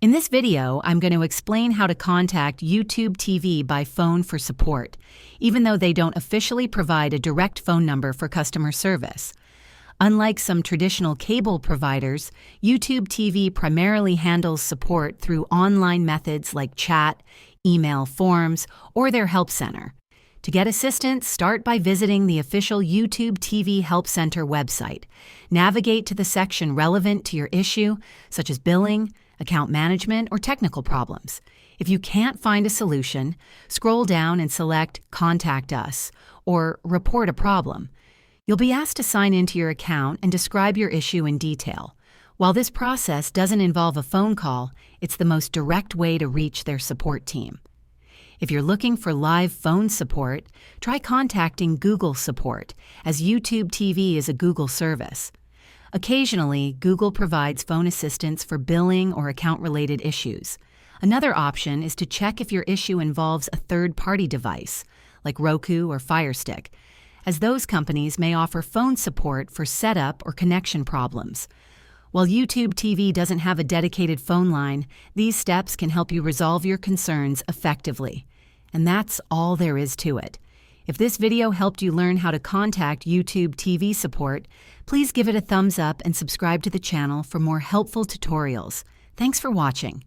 In this video, I'm going to explain how to contact YouTube TV by phone for support, even though they don't officially provide a direct phone number for customer service. Unlike some traditional cable providers, YouTube TV primarily handles support through online methods like chat, email, forms, or their help center. To get assistance, start by visiting the official YouTube TV Help Center website. Navigate to the section relevant to your issue, such as billing, account management, or technical problems. If you can't find a solution, scroll down and select Contact Us or Report a Problem. You'll be asked to sign into your account and describe your issue in detail. While this process doesn't involve a phone call, it's the most direct way to reach their support team. If you're looking for live phone support, try contacting Google Support, as YouTube TV is a Google service. Occasionally, Google provides phone assistance for billing or account-related issues. Another option is to check if your issue involves a third-party device, like Roku or Fire Stick, as those companies may offer phone support for setup or connection problems. While YouTube TV doesn't have a dedicated phone line, these steps can help you resolve your concerns effectively. And that's all there is to it. If this video helped you learn how to contact YouTube TV support, please give it a thumbs up and subscribe to the channel for more helpful tutorials. Thanks for watching.